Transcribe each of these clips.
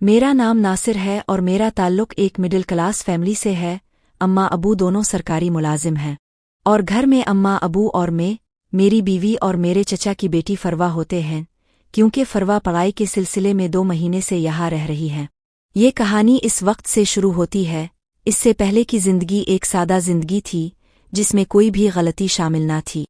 मेरा नाम नासिर है और मेरा ताल्लुक एक मिडिल क्लास फैमिली से है। अम्मा अबू दोनों सरकारी मुलाजिम हैं और घर में अम्मा अबू और मैं, मेरी बीवी और मेरे चचा की बेटी फरवा होते हैं, क्योंकि फरवा पढ़ाई के सिलसिले में 2 महीने से यहाँ रह रही है। ये कहानी इस वक्त से शुरू होती है। इससे पहले की जिंदगी एक सादा जिंदगी थी जिसमें कोई भी गलती शामिल ना थी।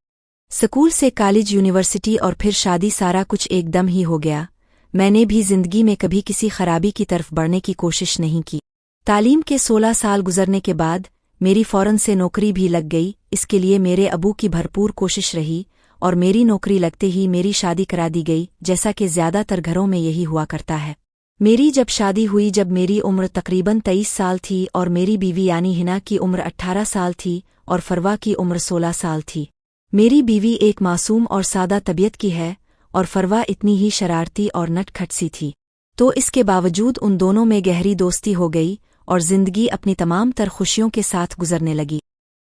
स्कूल से कॉलेज, यूनिवर्सिटी और फिर शादी, सारा कुछ एकदम ही हो गया। मैंने भी जिंदगी में कभी किसी खराबी की तरफ बढ़ने की कोशिश नहीं की। तालीम के 16 साल गुजरने के बाद मेरी फौरन से नौकरी भी लग गई। इसके लिए मेरे अबू की भरपूर कोशिश रही और मेरी नौकरी लगते ही मेरी शादी करा दी गई, जैसा कि ज्यादातर घरों में यही हुआ करता है। मेरी जब शादी हुई जब मेरी उम्र तकरीबन 23 साल थी और मेरी बीवी यानी हिना की उम्र 18 साल थी और फरवा की उम्र 16 साल थी। मेरी बीवी एक मासूम और सादा तबीयत की है और फरवा इतनी ही शरारती और नटखट सी थी। तो इसके बावजूद उन दोनों में गहरी दोस्ती हो गई और जिंदगी अपनी तमाम तर खुशियों के साथ गुजरने लगी।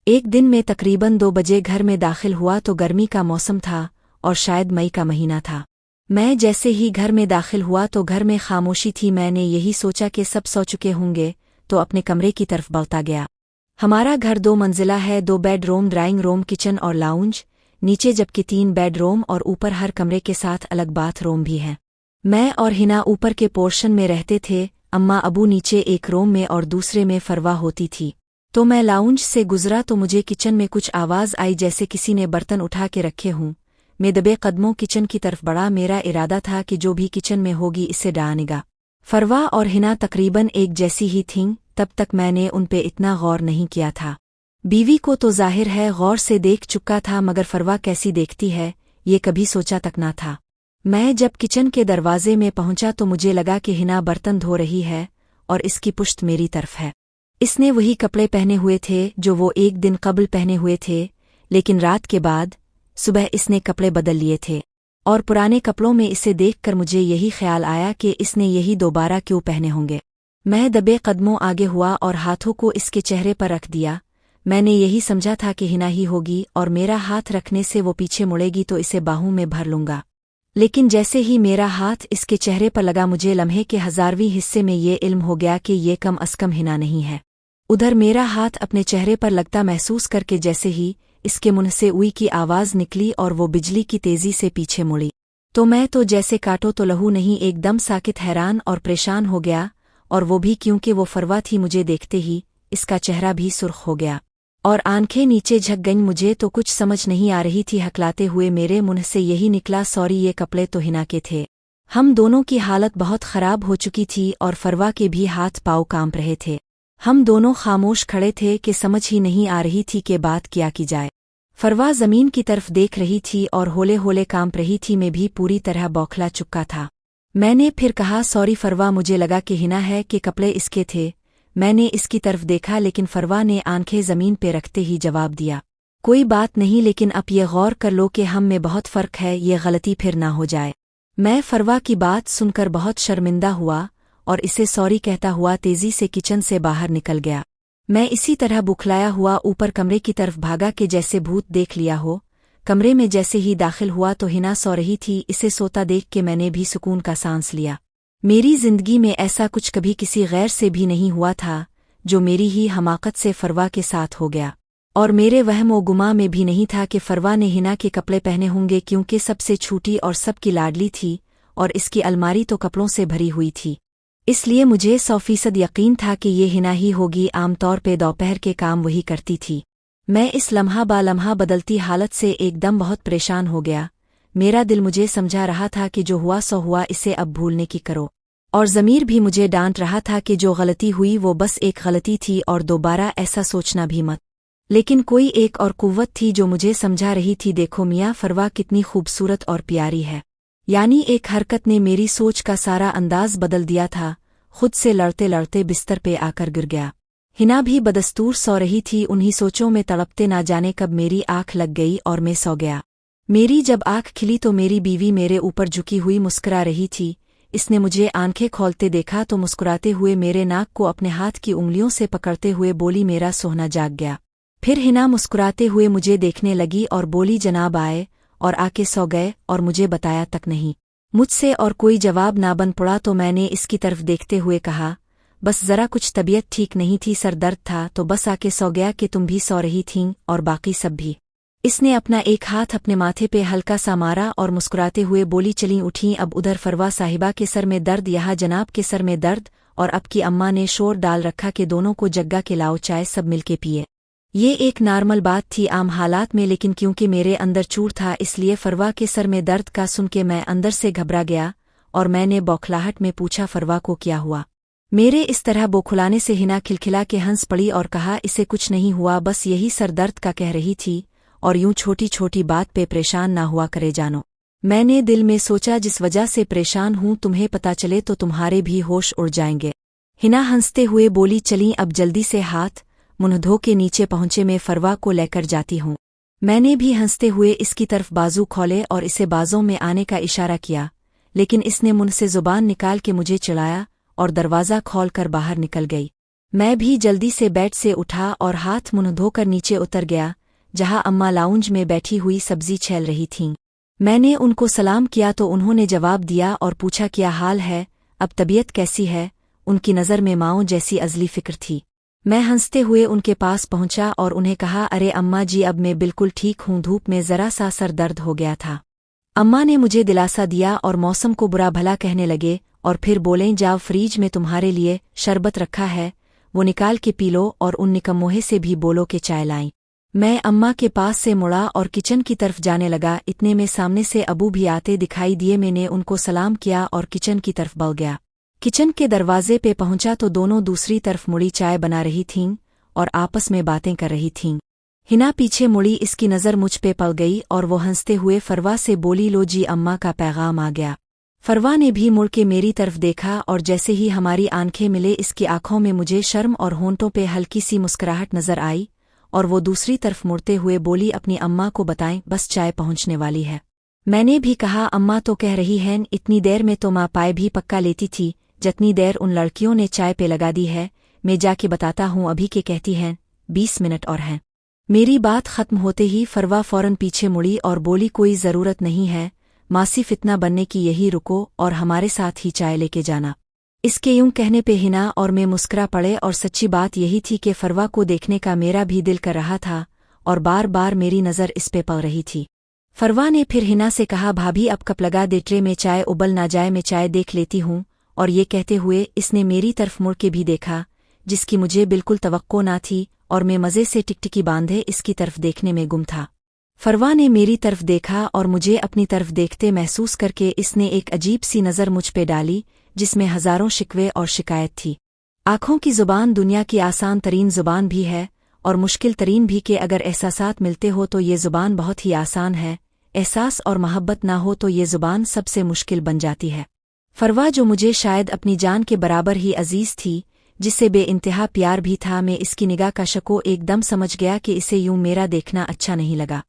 एक दिन मैं तकरीबन 2 बजे घर में दाखिल हुआ तो गर्मी का मौसम था और शायद मई का महीना था। मैं जैसे ही घर में दाखिल हुआ तो घर में खामोशी थी। मैंने यही सोचा कि सब सो चुके होंगे तो अपने कमरे की तरफ बढ़ता गया। हमारा घर 2 मंजिला है, 2 बेडरूम, ड्राइंग रूम, किचन और लाउंज, नीचे जबकि 3 बेडरूम और ऊपर हर कमरे के साथ अलग बाथरूम भी है। मैं और हिना ऊपर के पोर्शन में रहते थे, अम्मा अबू नीचे एक रूम में और दूसरे में फरवा होती थी। तो मैं लाउंज से गुजरा तो मुझे किचन में कुछ आवाज आई जैसे किसी ने बर्तन उठा के रखे हों। मैं दबे कदमों किचन की तरफ बढ़ा। मेरा इरादा था कि जो भी किचन में होगी इससे डानेगा। फरवा और हिना तकरीबन एक जैसी ही थीं, तब तक मैंने उन पे इतना गौर नहीं किया था। बीवी को तो जाहिर है गौर से देख चुका था, मगर फरवा कैसी देखती है ये कभी सोचा तक ना था। मैं जब किचन के दरवाजे में पहुंचा तो मुझे लगा कि हिना बर्तन धो रही है और इसकी पुश्त मेरी तरफ है। इसने वही कपड़े पहने हुए थे जो वो एक दिन कबल पहने हुए थे, लेकिन रात के बाद सुबह इसने कपड़े बदल लिए थे और पुराने कपड़ों में इसे देखकर मुझे यही ख्याल आया कि इसने यही दोबारा क्यों पहने होंगे। मैं दबे कदमों आगे हुआ और हाथों को इसके चेहरे पर रख दिया। मैंने यही समझा था कि हिना ही होगी और मेरा हाथ रखने से वो पीछे मुड़ेगी तो इसे बाहों में भर लूंगा। लेकिन जैसे ही मेरा हाथ इसके चेहरे पर लगा मुझे लम्हे के 1000वीं हिस्से में ये इल्म हो गया कि ये कम अज कम हिना नहीं है। उधर मेरा हाथ अपने चेहरे पर लगता महसूस करके जैसे ही इसके मुंह से उई की आवाज निकली और वो बिजली की तेजी से पीछे मुड़ी तो मैं तो जैसे काटो तो लहू नहीं, एकदम साकित, हैरान और परेशान हो गया। और वो भी क्योंकि वो फरवा थी। मुझे देखते ही इसका चेहरा भी सुर्ख हो गया और आंखें नीचे झक गईं। मुझे तो कुछ समझ नहीं आ रही थी। हकलाते हुए मेरे मुंह से यही निकला, सॉरी, ये कपड़े तो हिना के थे। हम दोनों की हालत बहुत खराब हो चुकी थी और फरवा के भी हाथ पाँव कांप रहे थे। हम दोनों खामोश खड़े थे कि समझ ही नहीं आ रही थी कि बात क्या की जाए। फरवा जमीन की तरफ देख रही थी और होले होले कांप रही थी। मैं भी पूरी तरह बौखला चुका था। मैंने फिर कहा, सॉरी फरवा, मुझे लगा कि हिना है कि कपड़े इसके थे। मैंने इसकी तरफ देखा लेकिन फरवा ने आंखें जमीन पे रखते ही जवाब दिया, कोई बात नहीं, लेकिन अब ये गौर कर लो कि हम में बहुत फर्क है, ये गलती फिर ना हो जाए। मैं फरवा की बात सुनकर बहुत शर्मिंदा हुआ और इसे सॉरी कहता हुआ तेजी से किचन से बाहर निकल गया। मैं इसी तरह बुखलाया हुआ ऊपर कमरे की तरफ भागा कि जैसे भूत देख लिया हो। कमरे में जैसे ही दाखिल हुआ तो हिना सो रही थी। इसे सोता देख के मैंने भी सुकून का सांस लिया। मेरी जिंदगी में ऐसा कुछ कभी किसी गैर से भी नहीं हुआ था जो मेरी ही हमाकत से फरवा के साथ हो गया। और मेरे वहम व गुमा में भी नहीं था कि फरवा ने हिना के कपड़े पहने होंगे, क्योंकि सबसे छूटी और सबकी लाडली थी और इसकी अलमारी तो कपड़ों से भरी हुई थी। इसलिए मुझे 100% यकीन था कि ये हिना ही होगी। आमतौर पे दोपहर के काम वही करती थी। मैं इस लम्हा बा लम्हा बदलती हालत से एकदम बहुत परेशान हो गया। मेरा दिल मुझे समझा रहा था कि जो हुआ सो हुआ, इसे अब भूलने की करो, और ज़मीर भी मुझे डांट रहा था कि जो गलती हुई वो बस एक गलती थी और दोबारा ऐसा सोचना भी मत। लेकिन कोई एक और कुव्वत थी जो मुझे समझा रही थी, देखो मियाँ, फरवा कितनी खूबसूरत और प्यारी है। यानी एक हरकत ने मेरी सोच का सारा अंदाज बदल दिया था। खुद से लड़ते लड़ते बिस्तर पे आकर गिर गया। हिना भी बदस्तूर सो रही थी। उन्हीं सोचों में तड़पते ना जाने कब मेरी आंख लग गई और मैं सो गया। मेरी जब आंख खिली तो मेरी बीवी मेरे ऊपर झुकी हुई मुस्कुरा रही थी। इसने मुझे आंखें खोलते देखा तो मुस्कुराते हुए मेरे नाक को अपने हाथ की उंगलियों से पकड़ते हुए बोली, मेरा सोहना जाग गया। फिर हिना मुस्कुराते हुए मुझे देखने लगी और बोली, जनाब आए और आके सो गए और मुझे बताया तक नहीं। मुझसे और कोई जवाब ना बन पड़ा तो मैंने इसकी तरफ देखते हुए कहा, बस जरा कुछ तबीयत ठीक नहीं थी, सर दर्द था तो बस आके सो गया कि तुम भी सो रही थीं और बाकी सब भी। इसने अपना एक हाथ अपने माथे पे हल्का सा मारा और मुस्कुराते हुए बोली, चली उठी अब उधर फरवा साहिबा के सर में दर्द, यहाँ जनाब के सर में दर्द, और अब की अम्मा ने शोर डाल रखा कि दोनों को जग्गा के लाओ चाय, सब मिलके पिए। ये एक नॉर्मल बात थी आम हालात में, लेकिन क्योंकि मेरे अंदर चूर था इसलिए फरवा के सर में दर्द का सुन के मैं अंदर से घबरा गया और मैंने बौखलाहट में पूछा, फरवा को क्या हुआ? मेरे इस तरह बौखलाने से हिना खिलखिला के हंस पड़ी और कहा, इसे कुछ नहीं हुआ, बस यही सर दर्द का कह रही थी और यूं छोटी छोटी बात पे परेशान ना हुआ करे जानो। मैंने दिल में सोचा, जिस वजह से परेशान हूं तुम्हें पता चले तो तुम्हारे भी होश उड़ जाएंगे। हिना हंसते हुए बोली, चली अब जल्दी से हाथ मुंह धो के नीचे पहुंचे, मैं फरवा को लेकर जाती हूं। मैंने भी हंसते हुए इसकी तरफ बाजू खोले और इसे बाजों में आने का इशारा किया, लेकिन इसने मुंह से जुबान निकाल के मुझे चिढ़ाया और दरवाज़ा खोलकर बाहर निकल गई। मैं भी जल्दी से बेड से उठा और हाथ मुंह धोकर नीचे उतर गया जहां अम्मा लाउंज में बैठी हुई सब्जी छील रही थीं। मैंने उनको सलाम किया तो उन्होंने जवाब दिया और पूछा, क्या हाल है, अब तबीयत कैसी है? उनकी नज़र में माओ जैसी अजली फिक्र थी। मैं हंसते हुए उनके पास पहुंचा और उन्हें कहा, अरे अम्मा जी अब मैं बिल्कुल ठीक हूं, धूप में जरा सा सर दर्द हो गया था। अम्मा ने मुझे दिलासा दिया और मौसम को बुरा भला कहने लगे और फिर बोलें, जाओ फ्रीज में तुम्हारे लिए शरबत रखा है, वो निकाल के पी लो और उन निकम्मोहे से भी बोलो कि चाय लाएं। मैं अम्मा के पास से मुड़ा और किचन की तरफ जाने लगा, इतने में सामने से अबू भी आते दिखाई दिए। मैंने उनको सलाम किया और किचन की तरफ बढ़ गया। किचन के दरवाजे पे पहुंचा तो दोनों दूसरी तरफ मुड़ी चाय बना रही थीं और आपस में बातें कर रही थीं। हिना पीछे मुड़ी, इसकी नज़र मुझ पे पड़ गई और वो हंसते हुए फरवा से बोली, लो जी अम्मा का पैगाम आ गया। फरवा ने भी मुड़ के मेरी तरफ देखा और जैसे ही हमारी आंखें मिले इसकी आंखों में मुझे शर्म और होंठों पे हल्की सी मुस्कुराहट नजर आई और वो दूसरी तरफ मुड़ते हुए बोली, अपनी अम्मा को बताएं बस चाय पहुंचने वाली है। मैंने भी कहा, अम्मा तो कह रही हैं इतनी देर में तो माँ पाए भी पक्का लेती थी, जितनी देर उन लड़कियों ने चाय पे लगा दी है। मैं जाके बताता हूँ अभी के, कहती हैं 20 मिनट और हैं। मेरी बात खत्म होते ही फरवा फौरन पीछे मुड़ी और बोली, कोई ज़रूरत नहीं है मासी फितना बनने की, यही रुको और हमारे साथ ही चाय लेके जाना। इसके यूं कहने पे हिना और मैं मुस्कुरा पड़े और सच्ची बात यही थी कि फरवा को देखने का मेरा भी दिल कर रहा था और बार बार मेरी नज़र इस पे पड़ रही थी। फरवा ने फिर हिना से कहा, भाभी अब कप लगा दे, ट्रे में चाय उबल ना जाए, मैं चाय देख लेती हूँ। और ये कहते हुए इसने मेरी तरफ मुड़ के भी देखा, जिसकी मुझे बिल्कुल तवक्को ना थी और मैं मज़े से टिकटिकी बांधे इसकी तरफ देखने में गुम था। फरवा ने मेरी तरफ देखा और मुझे अपनी तरफ देखते महसूस करके इसने एक अजीब सी नज़र मुझ पे डाली जिसमें हज़ारों शिकवे और शिकायत थी। आँखों की ज़ुबान दुनिया की आसान तरीन ज़ुबान भी है और मुश्किल तरीन भी, कि अगर एहसासात मिलते हो तो ये ज़ुबान बहुत ही आसान है, एहसास और मोहब्बत ना हो तो ये ज़ुबान सबसे मुश्किल बन जाती है। फरवा जो मुझे शायद अपनी जान के बराबर ही अजीज़ थी, जिससे बेइंतहा प्यार भी था, मैं इसकी निगाह का शको एकदम समझ गया कि इसे यूं मेरा देखना अच्छा नहीं लगा।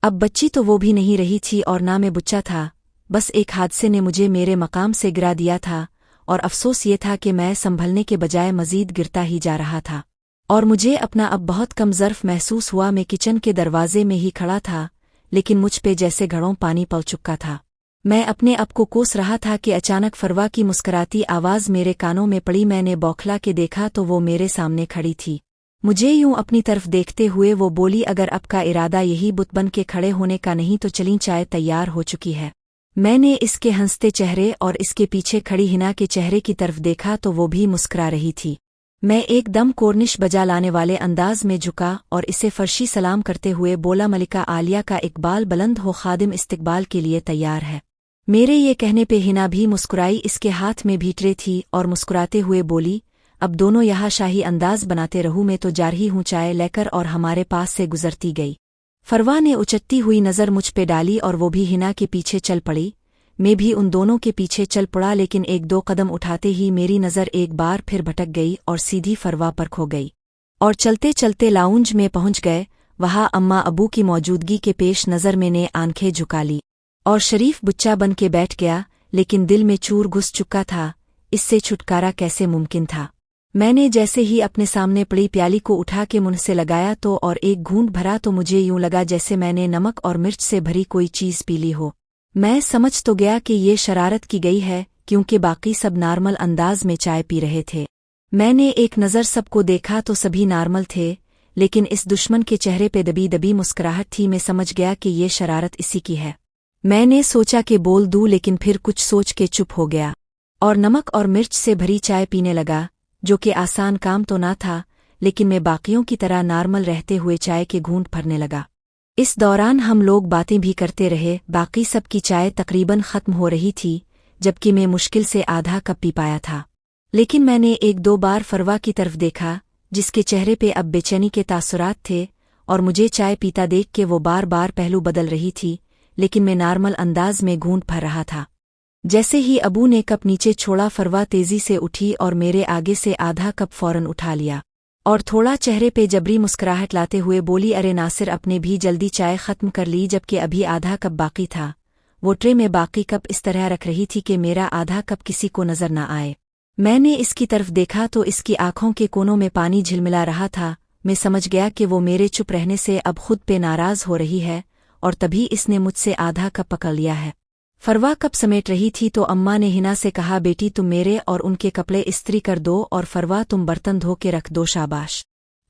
अब बच्ची तो वो भी नहीं रही थी और ना मैं बुच्चा था, बस एक हादसे ने मुझे मेरे मकाम से गिरा दिया था और अफसोस ये था कि मैं संभलने के बजाय मजीद गिरता ही जा रहा था और मुझे अपना अब बहुत कम ज़र्फ महसूस हुआ। मैं किचन के दरवाजे में ही खड़ा था, लेकिन मुझ पे जैसे घड़ों पानी पड़ चुका था। मैं अपने आप को कोस रहा था कि अचानक फरवा की मुस्कुराती आवाज़ मेरे कानों में पड़ी। मैंने बौखला के देखा तो वो मेरे सामने खड़ी थी। मुझे यूं अपनी तरफ देखते हुए वो बोली, अगर आपका इरादा यही बुत बन के खड़े होने का नहीं तो चलीं, चाय तैयार हो चुकी है। मैंने इसके हंसते चेहरे और इसके पीछे खड़ी हिना के चेहरे की तरफ देखा तो वो भी मुस्कुरा रही थी। मैं एकदम कोर्निश बजा लाने वाले अंदाज में झुका और इसे फर्शी सलाम करते हुए बोला, मलिका आलिया का इकबाल बुलंद हो, खादिम इस्तकबाल के लिए तैयार है। मेरे ये कहने पे हिना भी मुस्कुराई, इसके हाथ में भी ट्रे थी और मुस्कुराते हुए बोली, अब दोनों यहाँ शाही अंदाज बनाते रहूं, मैं तो जा रही हूँ चाय लेकर, और हमारे पास से गुजरती गई। फरवा ने उचटती हुई नज़र मुझ पे डाली और वो भी हिना के पीछे चल पड़ी। मैं भी उन दोनों के पीछे चल पड़ा, लेकिन एक दो कदम उठाते ही मेरी नज़र एक बार फिर भटक गई और सीधी फरवा पर खो गई और चलते चलते लाउंज में पहुंच गए। वहाँ अम्मा अबू की मौजूदगी के पेश नज़र मैंने आंखें झुका ली और शरीफ बुच्चा बन के बैठ गया, लेकिन दिल में चूर घुस चुका था, इससे छुटकारा कैसे मुमकिन था। मैंने जैसे ही अपने सामने पड़ी प्याली को उठा के मुंह से लगाया तो और एक घूंट भरा तो मुझे यूं लगा जैसे मैंने नमक और मिर्च से भरी कोई चीज़ पी ली हो। मैं समझ तो गया कि ये शरारत की गई है, क्योंकि बाकी सब नॉर्मल अंदाज में चाय पी रहे थे। मैंने एक नज़र सबको देखा तो सभी नॉर्मल थे, लेकिन इस दुश्मन के चेहरे पे दबी दबी मुस्कुराहट थी। मैं समझ गया कि ये शरारत इसी की है। मैंने सोचा कि बोल दूं, लेकिन फिर कुछ सोच के चुप हो गया और नमक और मिर्च से भरी चाय पीने लगा, जो कि आसान काम तो ना था, लेकिन मैं बाकियों की तरह नॉर्मल रहते हुए चाय के घूंट भरने लगा। इस दौरान हम लोग बातें भी करते रहे। बाकी सबकी चाय तकरीबन खत्म हो रही थी, जबकि मैं मुश्किल से आधा कप पी पाया था। लेकिन मैंने एक दो बार फरवा की तरफ देखा, जिसके चेहरे पे अब बेचैनी के तासुरात थे, और मुझे चाय पीता देख के वो बार बार पहलू बदल रही थी, लेकिन मैं नॉर्मल अंदाज में घूंट भर रहा था। जैसे ही अबू ने कप नीचे छोड़ा, फरवा तेजी से उठी और मेरे आगे से आधा कप फौरन उठा लिया और थोड़ा चेहरे पे जबरी मुस्कुराहट लाते हुए बोली, अरे नासिर, अपने भी जल्दी चाय खत्म कर ली, जबकि अभी आधा कप बाकी था। वो ट्रे में बाकी कप इस तरह रख रही थी कि मेरा आधा कप किसी को नजर न आए। मैंने इसकी तरफ देखा तो इसकी आंखों के कोनों में पानी झिलमिला रहा था। मैं समझ गया कि वो मेरे चुप रहने से अब खुद पे नाराज हो रही है, और तभी इसने मुझसे आधा कप पकड़ लिया है। फरवा कप समेट रही थी तो अम्मा ने हिना से कहा, बेटी तुम मेरे और उनके कपड़े इस्त्री कर दो, और फरवा तुम बर्तन धो के रख दो। शाबाश।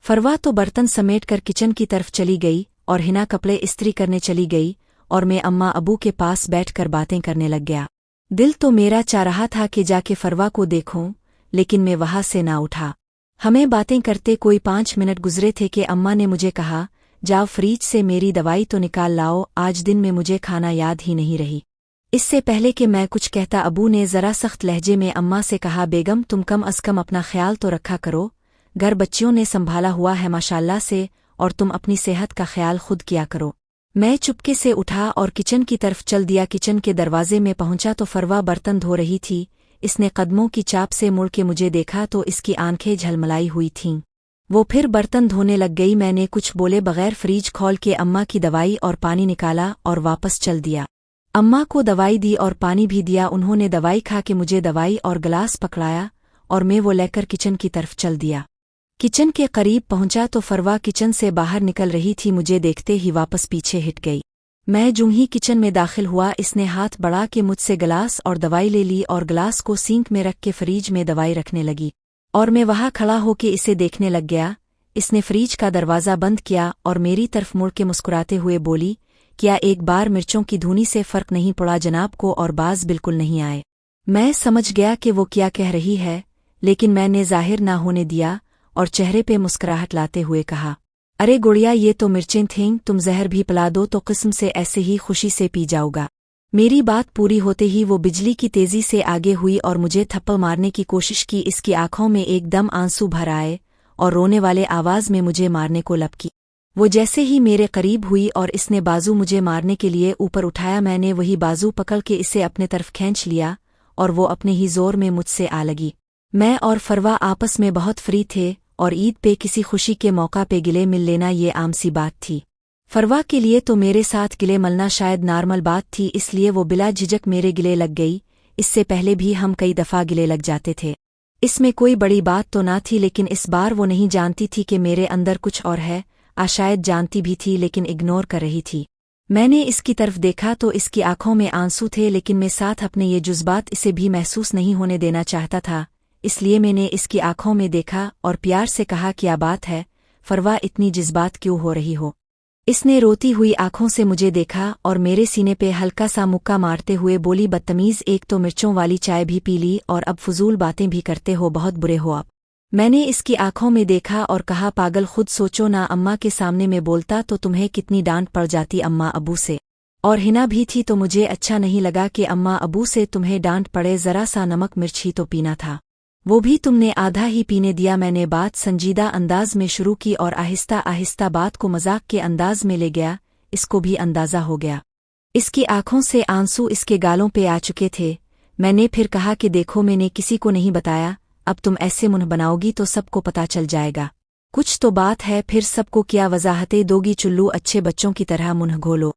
फरवा तो बर्तन समेट कर किचन की तरफ चली गई और हिना कपड़े इस्त्री करने चली गई, और मैं अम्मा अबू के पास बैठकर बातें करने लग गया। दिल तो मेरा चाह रहा था कि जाके फरवा को देखूं, लेकिन मैं वहां से ना उठा। हमें बातें करते कोई 5 मिनट गुजरे थे कि अम्मा ने मुझे कहा, जाओ फ्रिज से मेरी दवाई तो निकाल लाओ, आज दिन में मुझे खाना याद ही नहीं रही। इससे पहले कि मैं कुछ कहता, अबू ने जरा सख्त लहजे में अम्मा से कहा, बेगम तुम कम अज कम अपना ख्याल तो रखा करो, घर बच्चियों ने संभाला हुआ है माशाल्लाह से, और तुम अपनी सेहत का ख्याल खुद किया करो। मैं चुपके से उठा और किचन की तरफ चल दिया। किचन के दरवाजे में पहुंचा तो फरवा बर्तन धो रही थी। इसने कदमों की चाप से मुड़ के मुझे देखा तो इसकी आंखें झलमलाई हुई थीं। वो फिर बर्तन धोने लग गई। मैंने कुछ बोले बगैर फ्रिज खोल के अम्मा की दवाई और पानी निकाला और वापस चल दिया। अम्मा को दवाई दी और पानी भी दिया। उन्होंने दवाई खा के मुझे दवाई और गिलास पकड़ाया और मैं वो लेकर किचन की तरफ चल दिया। किचन के करीब पहुंचा तो फरवा किचन से बाहर निकल रही थी। मुझे देखते ही वापस पीछे हट गई। मैं जूं ही किचन में दाखिल हुआ, इसने हाथ बढ़ा के मुझसे गिलास और दवाई ले ली और गिलास को सिंक में रख के फ्रिज में दवाई रखने लगी, और मैं वहां खड़ा होके इसे देखने लग गया। इसने फ्रिज का दरवाज़ा बंद किया और मेरी तरफ मुड़ के मुस्कुराते हुए बोली, क्या एक बार मिर्चों की धुनी से फर्क नहीं पड़ा जनाब को, और बाज बिल्कुल नहीं आए। मैं समझ गया कि वो क्या कह रही है, लेकिन मैंने जाहिर ना होने दिया और चेहरे पे मुस्कुराहट लाते हुए कहा, अरे गुड़िया ये तो मिर्चें थीं, तुम जहर भी पिला दो तो किस्म से ऐसे ही खुशी से पी जाऊगा। मेरी बात पूरी होते ही वो बिजली की तेजी से आगे हुई और मुझे थप्पड़ मारने की कोशिश की। इसकी आंखों में एकदम आंसू भर आए और रोने वाले आवाज में मुझे मारने को लपकी। वो जैसे ही मेरे करीब हुई और इसने बाजू मुझे मारने के लिए ऊपर उठाया, मैंने वही बाजू पकड़ के इसे अपने तरफ खींच लिया और वो अपने ही जोर में मुझसे आ लगी। मैं और फरवा आपस में बहुत फ्री थे और ईद पे किसी खुशी के मौका पे गिले मिल लेना ये आम सी बात थी। फरवा के लिए तो मेरे साथ गिले मलना शायद नॉर्मल बात थी, इसलिए वो बिला झिझक मेरे गिले लग गई। इससे पहले भी हम कई दफ़ा गिले लग जाते थे। इसमें कोई बड़ी बात तो ना थी, लेकिन इस बार वो नहीं जानती थी कि मेरे अंदर कुछ और है। शायद जानती भी थी लेकिन इग्नोर कर रही थी। मैंने इसकी तरफ देखा तो इसकी आंखों में आंसू थे, लेकिन मैं साथ अपने ये जुज्बात इसे भी महसूस नहीं होने देना चाहता था। इसलिए मैंने इसकी आंखों में देखा और प्यार से कहा, क्या बात है फरवा, इतनी जज्बात क्यों हो रही हो। इसने रोती हुई आंखों से मुझे देखा और मेरे सीने पे हल्का सा मुक्का मारते हुए बोली, बदतमीज, एक तो मिर्चों वाली चाय भी पी ली और अब फजूल बातें भी करते हो, बहुत बुरे हो आप। मैंने इसकी आंखों में देखा और कहा, पागल, खुद सोचो ना, अम्मा के सामने में बोलता तो तुम्हें कितनी डांट पड़ जाती अम्मा अबू से। और हिना भी थी तो मुझे अच्छा नहीं लगा कि अम्मा अबू से तुम्हें डांट पड़े। जरा सा नमक मिर्च ही तो पीना था, वो भी तुमने आधा ही पीने दिया। मैंने बात संजीदा अंदाज में शुरू की और आहिस्ता आहिस्ता बात को मजाक के अंदाज में ले गया। इसको भी अंदाजा हो गया। इसकी आंखों से आंसू इसके गालों पे आ चुके थे। मैंने फिर कहा कि देखो, मैंने किसी को नहीं बताया, अब तुम ऐसे मुंह बनाओगी तो सबको पता चल जाएगा। कुछ तो बात है, फिर सबको क्या वजाहतें दोगी, चुल्लू, अच्छे बच्चों की तरह मुंह घोलो।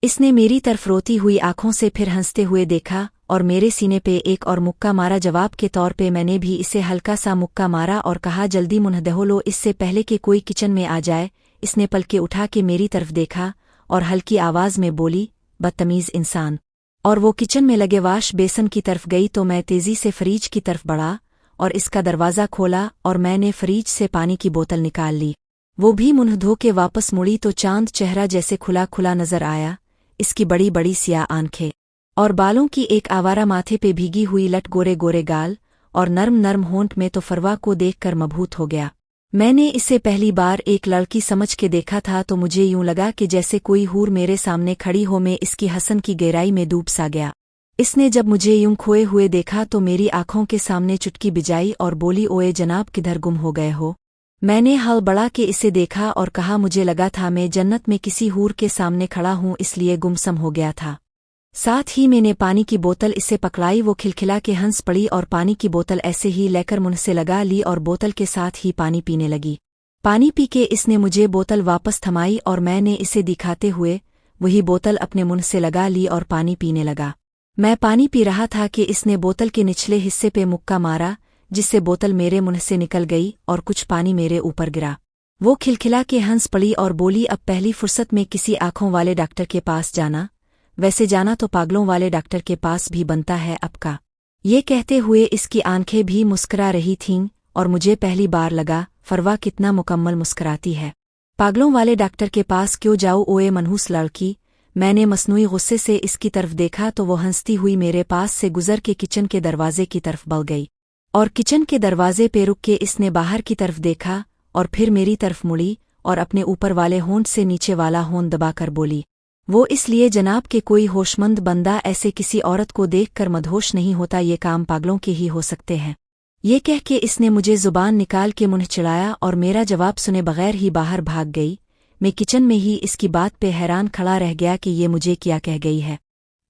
इसने मेरी तरफ रोती हुई आंखों से फिर हंसते हुए देखा और मेरे सीने पे एक और मुक्का मारा। जवाब के तौर पे मैंने भी इसे हल्का सा मुक्का मारा और कहा, जल्दी मुंह धो लो इससे पहले कि कोई किचन में आ जाए। इसने पलके उठा के मेरी तरफ देखा और हल्की आवाज में बोली, बदतमीज इंसान। और वो किचन में लगे वाश बेसन की तरफ गई तो मैं तेजी से फ्रिज की तरफ बढ़ा और इसका दरवाज़ा खोला और मैंने फ्रिज से पानी की बोतल निकाल ली। वो भी मुंह धो के वापस मुड़ी तो चांद चेहरा जैसे खुला खुला नजर आया, इसकी बड़ी बड़ी सियाह आंखें और बालों की एक आवारा माथे पे भीगी हुई लट, गोरे गोरे गाल और नर्म नर्म होंठ में तो फरवा को देखकर मबहूत हो गया। मैंने इसे पहली बार एक लड़की समझ के देखा था तो मुझे यूं लगा कि जैसे कोई हूर मेरे सामने खड़ी हो। मैं इसकी हसन की गहराई में डूब सा गया। इसने जब मुझे यूं खोए हुए देखा तो मेरी आंखों के सामने चुटकी बिजाई और बोली, ओए जनाब, किधर गुम हो गए हो? मैंने हल बढ़ा के इसे देखा और कहा, मुझे लगा था मैं जन्नत में किसी हूर के सामने खड़ा हूं, इसलिए गुमसम हो गया था। साथ ही मैंने पानी की बोतल इसे पकड़ाई। वो खिलखिला के हंस पड़ी और पानी की बोतल ऐसे ही लेकर मुंह से लगा ली और बोतल के साथ ही पानी पीने लगी। पानी पी के इसने मुझे बोतल वापस थमाई और मैंने इसे दिखाते हुए वही बोतल अपने मुंह से लगा ली और पानी पीने लगा। मैं पानी पी रहा था कि इसने बोतल के निचले हिस्से पे मुक्का मारा, जिससे बोतल मेरे मुंह से निकल गई और कुछ पानी मेरे ऊपर गिरा। वो खिलखिला के हंस पड़ी और बोली, अब पहली फुर्सत में किसी आंखों वाले डॉक्टर के पास जाना, वैसे जाना तो पागलों वाले डॉक्टर के पास भी बनता है अब का। ये कहते हुए इसकी आंखें भी मुस्कुरा रही थीं और मुझे पहली बार लगा, फरवा कितना मुकम्मल मुस्कुराती है। पागलों वाले डॉक्टर के पास क्यों जाऊँ ओए मनहूस लड़की? मैंने मसनूई गुस्से से इसकी तरफ देखा तो वो हंसती हुई मेरे पास से गुजर के किचन के दरवाजे की तरफ बढ़ गई और किचन के दरवाजे पे रुक के इसने बाहर की तरफ देखा और फिर मेरी तरफ मुड़ी और अपने ऊपर वाले होंठ से नीचे वाला होंठ दबाकर बोली, वो इसलिए जनाब के कोई होशमंद बंदा ऐसे किसी औरत को देखकर मदहोश नहीं होता, ये काम पागलों के ही हो सकते हैं। ये कह के इसने मुझे जुबान निकाल के मुंह चिढ़ाया और मेरा जवाब सुने बगैर ही बाहर भाग गई। मैं किचन में ही इसकी बात पे हैरान खड़ा रह गया कि ये मुझे क्या कह गई है।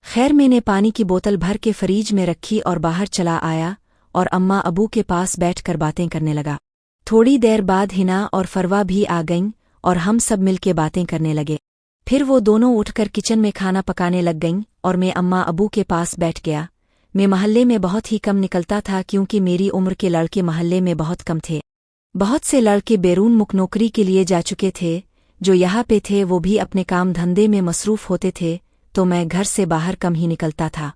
खैर, मैंने पानी की बोतल भर के फ्रिज में रखी और बाहर चला आया और अम्मा अबू के पास बैठकर बातें करने लगा। थोड़ी देर बाद हिना और फरवा भी आ गईं और हम सब मिलके बातें करने लगे। फिर वो दोनों उठकर किचन में खाना पकाने लग गईं और मैं अम्मा अबू के पास बैठ गया। मैं महल्ले में बहुत ही कम निकलता था क्योंकि मेरी उम्र के लड़के महल्ले में बहुत कम थे। बहुत से लड़के बैरून मुल्क नौकरी के लिए जा चुके थे, जो यहाँ पे थे वो भी अपने काम धंधे में मसरूफ होते थे, तो मैं घर से बाहर कम ही निकलता था।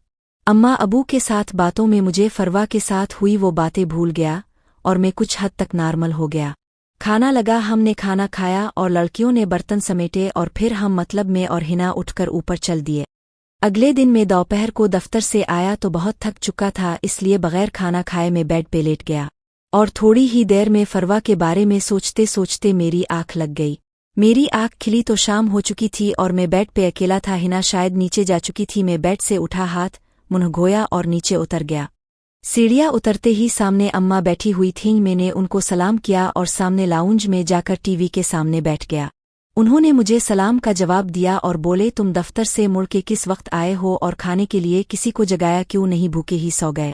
अम्मा अबू के साथ बातों में मुझे फरवा के साथ हुई वो बातें भूल गया और मैं कुछ हद तक नॉर्मल हो गया। खाना लगा, हमने खाना खाया और लड़कियों ने बर्तन समेटे और फिर हम मतलब में और हिना उठकर ऊपर चल दिए। अगले दिन मैं दोपहर को दफ्तर से आया तो बहुत थक चुका था, इसलिए बगैर खाना खाए मैं बेड पे लेट गया और थोड़ी ही देर में फरवा के बारे में सोचते सोचते मेरी आंख लग गई। मेरी आंख खिली तो शाम हो चुकी थी और मैं बेड पे अकेला था। हिना शायद नीचे जा चुकी थी। मैं बेड से उठा, हाथ मुंह धोया और नीचे उतर गया। सीढ़ियाँ उतरते ही सामने अम्मा बैठी हुई थीं। मैंने उनको सलाम किया और सामने लाउंज में जाकर टीवी के सामने बैठ गया। उन्होंने मुझे सलाम का जवाब दिया और बोले, तुम दफ्तर से मुड़ के किस वक्त आए हो और खाने के लिए किसी को जगाया क्यों नहीं, भूखे ही सो गए?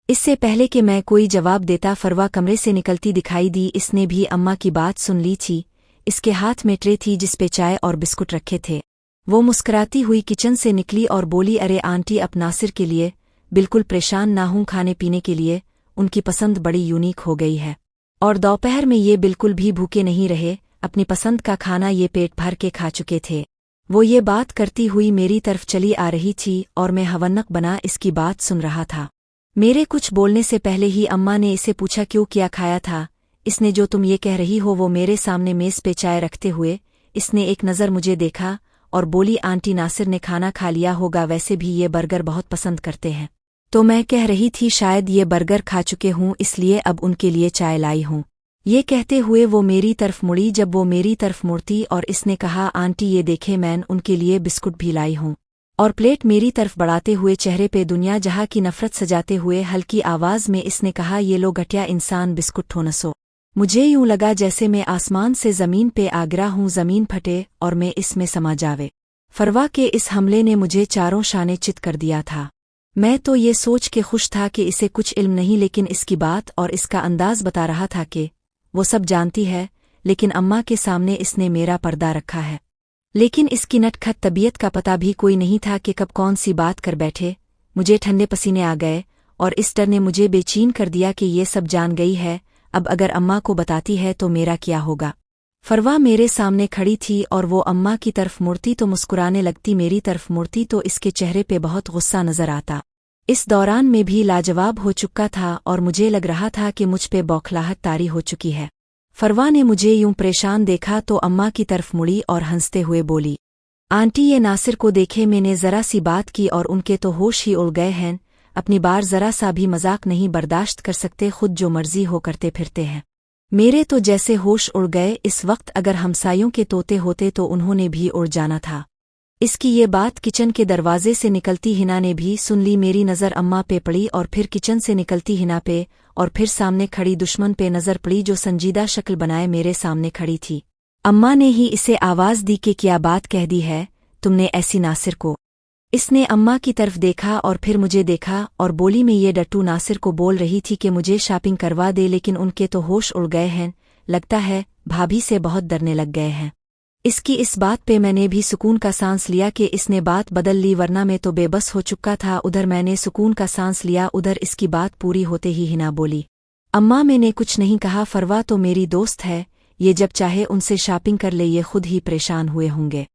इससे पहले कि मैं कोई जवाब देता फरवा कमरे से निकलती दिखाई दी। इसने भी अम्मा की बात सुन ली थी। इसके हाथ में ट्रे थी जिसपे चाय और बिस्कुट रखे थे। वो मुस्कुराती हुई किचन से निकली और बोली, अरे आंटी, अब नासिर के लिए बिल्कुल परेशान ना हूँ खाने पीने के लिए, उनकी पसंद बड़ी यूनिक हो गई है और दोपहर में ये बिल्कुल भी भूखे नहीं रहे, अपनी पसंद का खाना ये पेट भर के खा चुके थे। वो ये बात करती हुई मेरी तरफ चली आ रही थी और मैं हवन्नक बना इसकी बात सुन रहा था। मेरे कुछ बोलने से पहले ही अम्मा ने इसे पूछा, क्यों, क्या खाया था? इसने जो तुम ये कह रही हो वो मेरे सामने मेज पे चाय रखते हुए इसने एक नज़र मुझे देखा और बोली, आंटी, नासिर ने खाना खा लिया होगा, वैसे भी ये बर्गर बहुत पसंद करते हैं। तो मैं कह रही थी शायद ये बर्गर खा चुके हूँ, इसलिए अब उनके लिए चाय लाई हूँ। ये कहते हुए वो मेरी तरफ मुड़ी। जब वो मेरी तरफ मुड़ती और इसने कहा, आंटी ये देखे, मैं उनके लिए बिस्कुट भी लाई हूँ, और प्लेट मेरी तरफ बढ़ाते हुए चेहरे पे दुनिया जहाँ की नफरत सजाते हुए हल्की आवाज में इसने कहा, ये लो घटिया इंसान, बिस्कुट हो नसो। मुझे यूं लगा जैसे मैं आसमान से जमीन पे आ गिरा हूँ, जमीन फटे और मैं इसमें समा जावे। फरवा के इस हमले ने मुझे चारों शाने चित कर दिया था। मैं तो ये सोच के खुश था कि इसे कुछ इल्म नहीं, लेकिन इसकी बात और इसका अंदाज बता रहा था कि वो सब जानती है, लेकिन अम्मा के सामने इसने मेरा पर्दा रखा है। लेकिन इसकी नटखट तबीयत का पता भी कोई नहीं था कि कब कौन सी बात कर बैठे। मुझे ठंडे पसीने आ गए और इस डर ने मुझे बेचैन कर दिया कि ये सब जान गई है, अब अगर अम्मा को बताती है तो मेरा क्या होगा। फरवा मेरे सामने खड़ी थी और वो अम्मा की तरफ मुड़ती तो मुस्कुराने लगती, मेरी तरफ मुड़ती तो इसके चेहरे पे बहुत गुस्सा नजर आता। इस दौरान मैं भी लाजवाब हो चुका था और मुझे लग रहा था कि मुझ पे बौखलाहट तारी हो चुकी है। फरवा ने मुझे यूं परेशान देखा तो अम्मा की तरफ मुड़ी और हंसते हुए बोली, आंटी ये नासिर को देखे। मैंने जरा सी बात की और उनके तो होश ही उड़ गए हैं। अपनी बार जरा सा भी मजाक नहीं बर्दाश्त कर सकते, खुद जो मर्जी हो करते फिरते हैं। मेरे तो जैसे होश उड़ गए। इस वक्त अगर हमसायों के तोते होते तो उन्होंने भी उड़ जाना था। इसकी ये बात किचन के दरवाजे से निकलती हिना ने भी सुन ली। मेरी नज़र अम्मा पे पड़ी और फिर किचन से निकलती हिना पे और फिर सामने खड़ी दुश्मन पे नज़र पड़ी जो संजीदा शक्ल बनाए मेरे सामने खड़ी थी। अम्मा ने ही इसे आवाज़ दी कि क्या बात कह दी है तुमने ऐसी नासिर को। इसने अम्मा की तरफ देखा और फिर मुझे देखा और बोली, मैं ये डट्टू नासिर को बोल रही थी कि मुझे शॉपिंग करवा दे, लेकिन उनके तो होश उड़ गए हैं। लगता है भाभी से बहुत डरने लग गए हैं। इसकी इस बात पे मैंने भी सुकून का सांस लिया कि इसने बात बदल ली, वरना मैं तो बेबस हो चुका था। उधर मैंने सुकून का सांस लिया, उधर इसकी बात पूरी होते ही हिना बोली, अम्मा मैंने कुछ नहीं कहा, फरवा तो मेरी दोस्त है, ये जब चाहे उनसे शॉपिंग कर ले, ये खुद ही परेशान हुए होंगे।